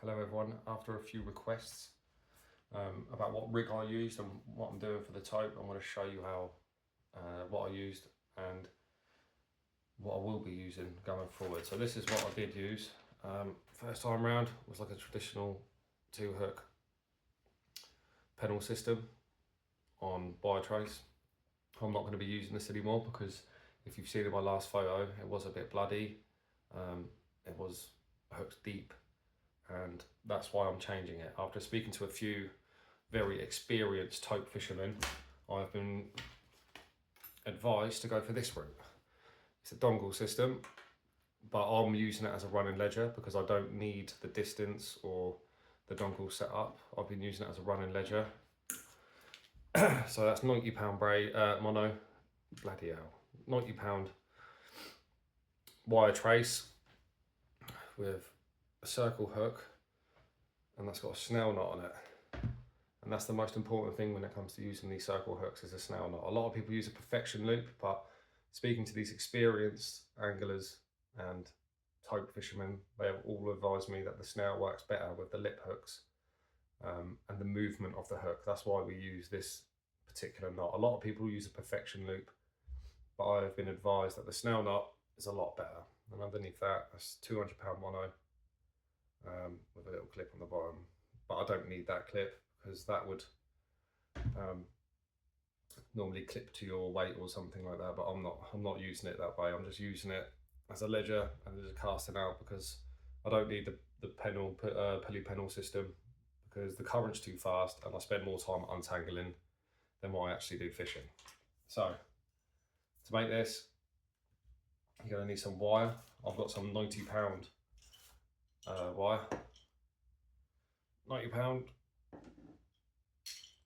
Hello everyone. After a few requests about what rig I used and what I'm doing for the tope, I'm going to show you how what I used and what I will be using going forward. So this is what I did use. First time round was like a traditional 2-hook pedal system on bi-trace. I'm not going to be using this anymore because if you've seen in my last photo, it was a bit bloody. It was hooked deep, and that's why I'm changing it. After speaking to a few very experienced tope fishermen, I've been advised to go for this route. It's a dongle system, but I'm using it as a running ledger because I don't need the distance or the dongle set up. I've been using it as a running ledger. So that's £90 braid, mono, bloody hell, £90 wire trace with a circle hook, and that's got a snell knot on it. And that's the most important thing when it comes to using these circle hooks, is a snell knot. A lot of people use a perfection loop, but speaking to these experienced anglers and tope fishermen, they have all advised me that the snell works better with the lip hooks and the movement of the hook. That's why we use this particular knot. A lot of people use a perfection loop, but I have been advised that the snell knot is a lot better. And underneath that, that's £200 mono with a little clip on the bottom. But I don't need that clip because that would normally clip to your weight or something like that. But I'm not using it that way. I'm just using it as a ledger and just casting out because I don't need the pulley pennel system, because the current's too fast and I spend more time untangling than what I actually do fishing. So to make this, you're going to need some wire. I've got some £90 wire, £90,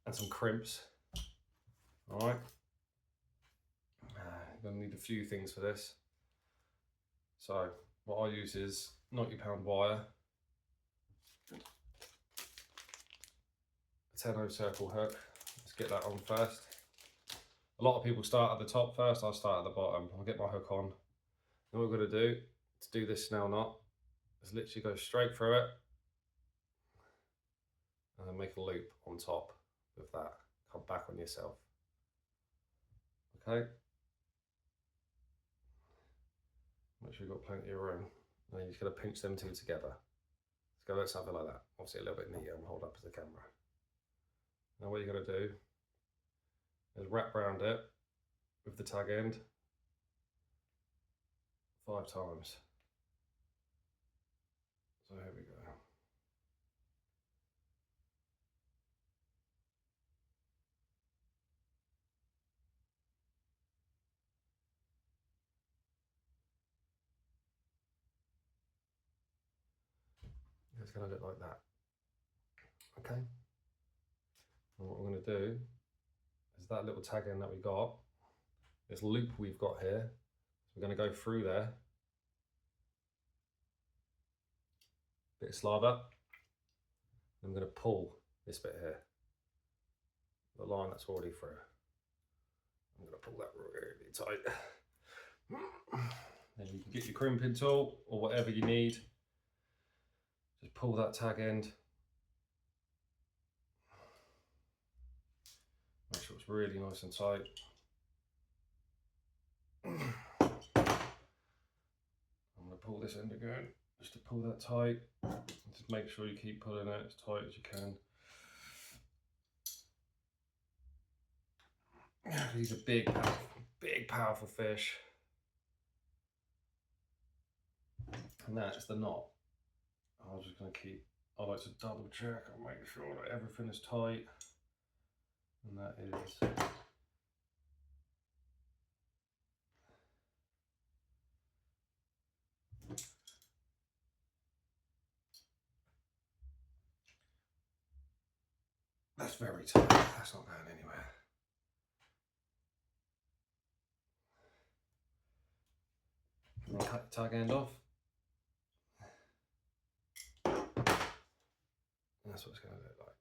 and some crimps. All right, you're going to need a few things for this. So what I use is £90 wire, a 10-0 circle hook. Let's get that on first. A lot of people start at the top first. I start at the bottom. I'll get my hook on. Then what we're going to do to do this snell knot is literally go straight through it and then make a loop on top with that. Come back on yourself. Okay. Make sure you've got plenty of room. And then you're just going to pinch them two together. Let's go like something like that. Obviously a little bit neater and hold up to the camera. Now what you're going to do is wrap around it with the tag end 5 times. So here we go. It's going to look like that. Okay. And what we're going to do is that little tag end that we got, this loop we've got here, we're going to go through there, bit of slather, and I'm going to pull this bit here, the line that's already through. I'm going to pull that really tight. Then you can get your crimping tool or whatever you need. Just pull that tag end. Make sure it's really nice and tight. I'm going to pull this end again, just to pull that tight. Just make sure you keep pulling it as tight as you can. These are big, powerful fish. And that's the knot. I'm just going to keep, I like to double check and make sure that everything is tight. And that is that's very tight. That's not going anywhere. And I'll cut the tag end off. And that's what it's going to look like.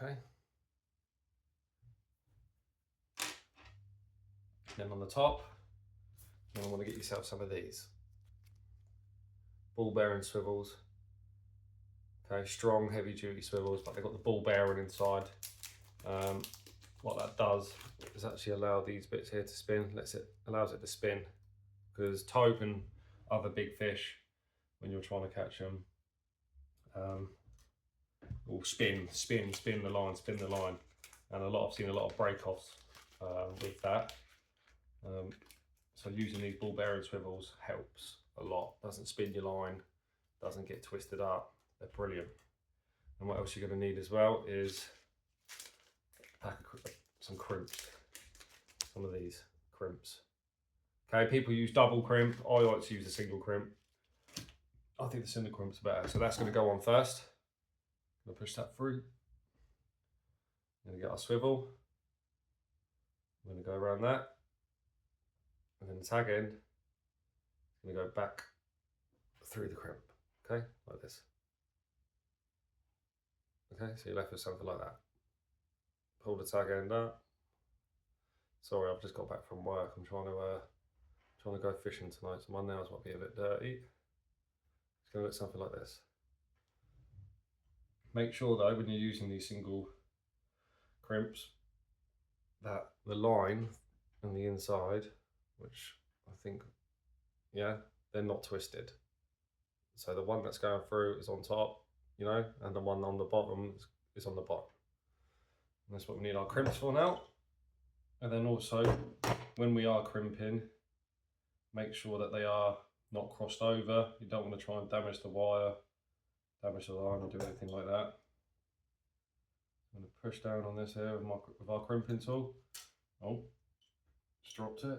Okay. Then on the top, you're going to want to get yourself some of these ball bearing swivels. And you're going to want to get yourself some of these. You're going to want to get yourself some of these. Okay, strong, heavy duty swivels, but they've got the ball bearing inside. What that does is actually allow these bits here to spin, allows it to spin, because tope and other big fish, when you're trying to catch them, will spin the line, and I've seen a lot of break-offs with that. So using these ball bearing swivels helps a lot. Doesn't spin your line, doesn't get twisted up. They're brilliant. And what else you're going to need as well is some crimps. Some of these crimps. Okay, people use double crimp. I like to use a single crimp. I think the single crimp's better. So that's going to go on first. I'm going to push that through. I'm going to get our swivel. I'm going to go around that. And then the tag end, I'm going to go back through the crimp. Okay, like this. Okay, so you're left with something like that. Pull the tag end up. Sorry, I've just got back from work. I'm trying to go fishing tonight, so my nails might be a bit dirty. It's going to look something like this. Make sure though, when you're using these single crimps, that the line and the inside, which I think, yeah, they're not twisted. So the one that's going through is on top, you know, and the one on the bottom is on the bottom. And that's what we need our crimps for now. And then also, when we are crimping, make sure that they are not crossed over. You don't want to try and damage the wire, damage the line, or do anything like that. I'm going to push down on this here with our crimping tool. Oh, just dropped it.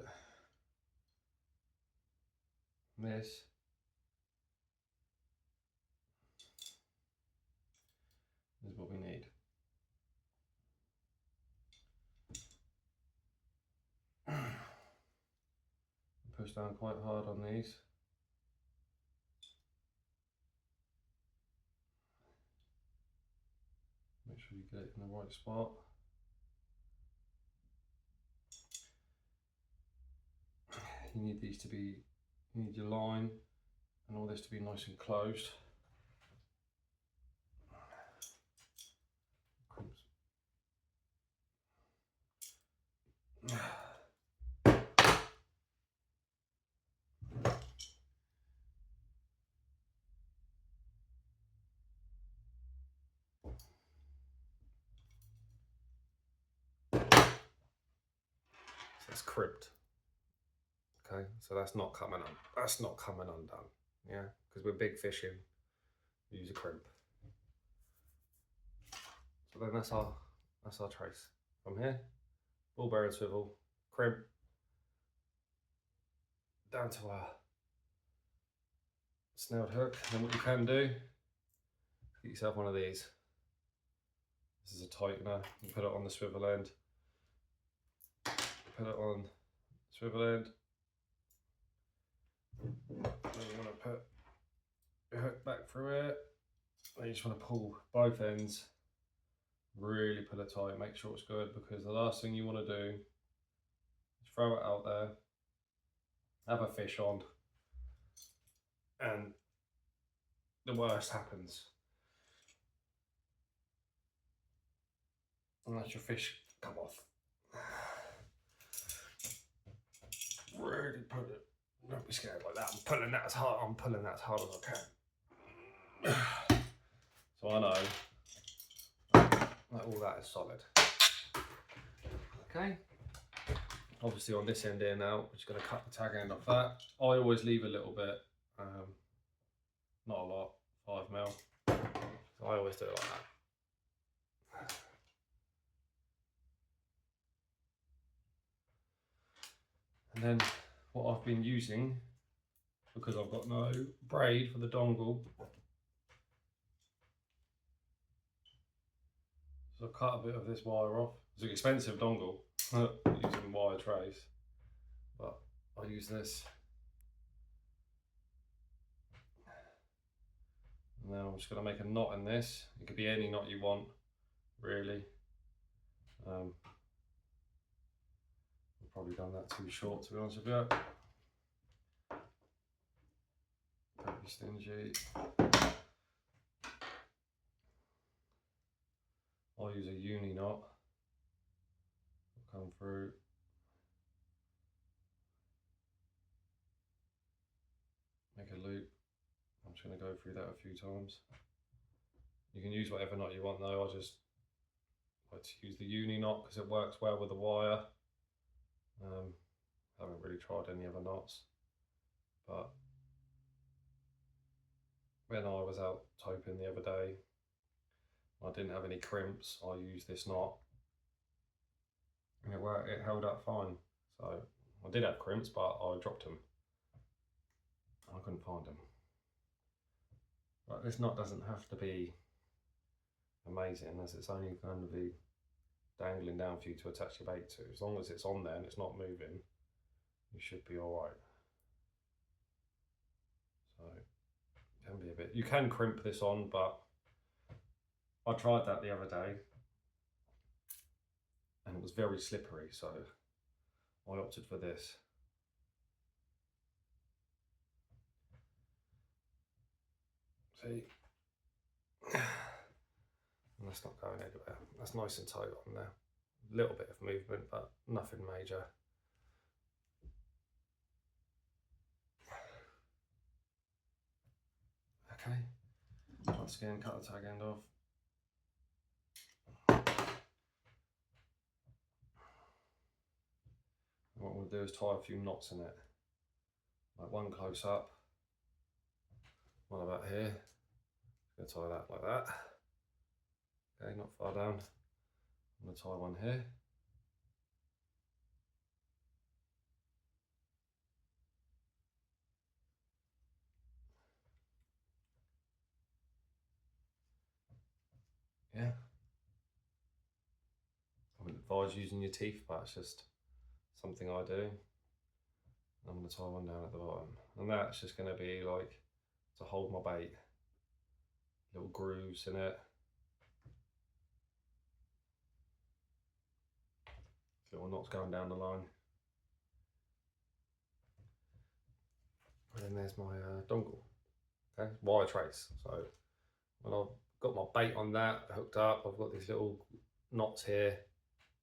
And this is what we need. Push down quite hard on these. Make sure you get it in the right spot. You need these to be, you need your line and all this to be nice and closed. It's crimped. Okay, so that's not coming undone. Yeah, because we're big fishing, we use a crimp. So then that's our trace. From here, ball bearing swivel, crimp, down to our snelled hook. And what you can do, get yourself one of these. This is a tightener. You put it on the swivel end. Put it on swivel end. Then you want to put your hook back through it. Then you just want to pull both ends. Really pull it tight. Make sure it's good, because the last thing you want to do is throw it out there, have a fish on, and the worst happens. And let your fish come off. Really put it. Don't be scared like that. I'm pulling that as hard as I can. So I know that all that is solid. Okay. Obviously on this end here now, we're just going to cut the tag end off that. I always leave a little bit, not a lot, 5mm. So I always do it like that. And then what I've been using, because I've got no braid for the dongle, so I cut a bit of this wire off. It's an expensive dongle using wire trays, but I use this. And then I'm just going to make a knot in this. It could be any knot you want, really. I've probably done that too short, to be honest with you. Don't be stingy. use a uni knot. Come through. Make a loop. I'm just going to go through that a few times. You can use whatever knot you want though. I just like to use the uni knot because it works well with the wire. Haven't really tried any other knots, but when I was out toping the other day, I didn't have any crimps. I used this knot and it worked. It held up fine. So I did have crimps, but I dropped them. I couldn't find them. But this knot doesn't have to be amazing, as it's only going to be dangling down for you to attach your bait to. As long as it's on there and it's not moving, you should be all right. So it can be a bit, you can crimp this on, but I tried that the other day and it was very slippery, so I opted for this. See, and that's not going anywhere. That's nice and tight on there. A little bit of movement, but nothing major. Okay, once again, cut the tag end off. What we'll do is tie a few knots in it, like one close up, one about here. I'm going to tie that like that. Okay, not far down. I'm going to tie one here. Yeah. I wouldn't advise using your teeth, but it's just something I do. I'm going to tie one down at the bottom. And that's just going to be like to hold my bait. Little grooves in it. Little knots going down the line. And then there's my dongle. Okay, wire trace. So when I've got my bait on that hooked up, I've got these little knots here.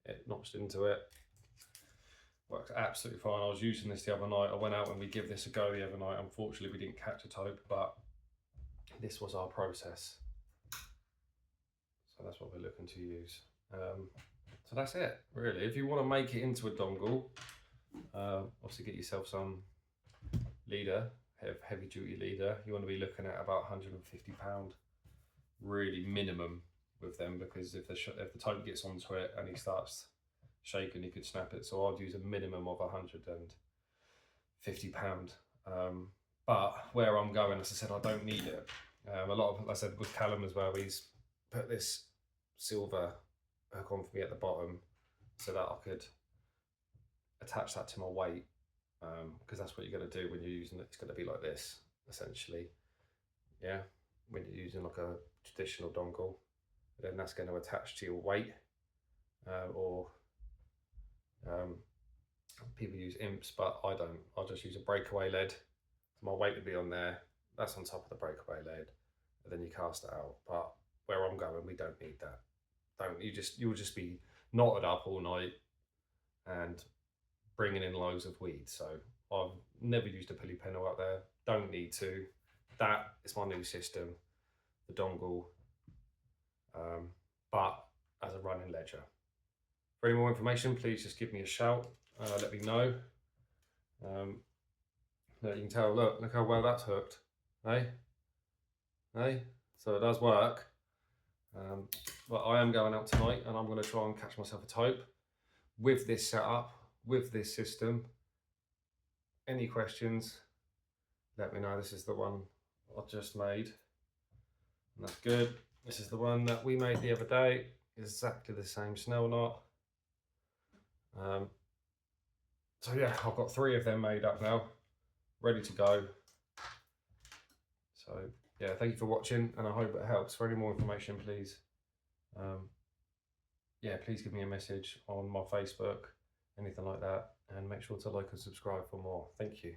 It notched into it. Works absolutely fine. I was using this the other night. I went out and we give this a go the other night. Unfortunately, we didn't catch a tope, but this was our process. So that's what we're looking to use. So that's it, really. If you want to make it into a dongle, obviously get yourself some leader, heavy duty leader. You want to be looking at about £150, really minimum with them, because if the tope gets onto it and he starts shaking, you could snap it. So I'd use a minimum of £150. But where I'm going, as I said, I don't need it. A lot of, like I said, with Callum as well, he's put this silver hook on for me at the bottom so that I could attach that to my weight, because that's what you're going to do when you're using it. It's going to be like this, essentially. Yeah, when you're using like a traditional dongle, then that's going to attach to your weight, or people use imps, but I don't. I'll just use a breakaway lead. So my weight would be on there. That's on top of the breakaway lead, and then you cast it out. But where I'm going, we don't need that. You'll just be knotted up all night and bringing in loads of weed. So I've never used a pulley pennel up there. Don't need to. That is my new system, the dongle, but as a running ledger. For any more information, please just give me a shout. Let me know. You can tell, look how well that's hooked. Hey? So it does work. But I am going out tonight and I'm going to try and catch myself a tope with this setup, with this system. Any questions, let me know. This is the one I just made, and that's good. This is the one that we made the other day, exactly the same snell knot. So yeah, I've got 3 of them made up now, ready to go. So yeah, thank you for watching, and I hope it helps. For any more information, please, yeah, please give me a message on my Facebook, anything like that, and make sure to like and subscribe for more. Thank you.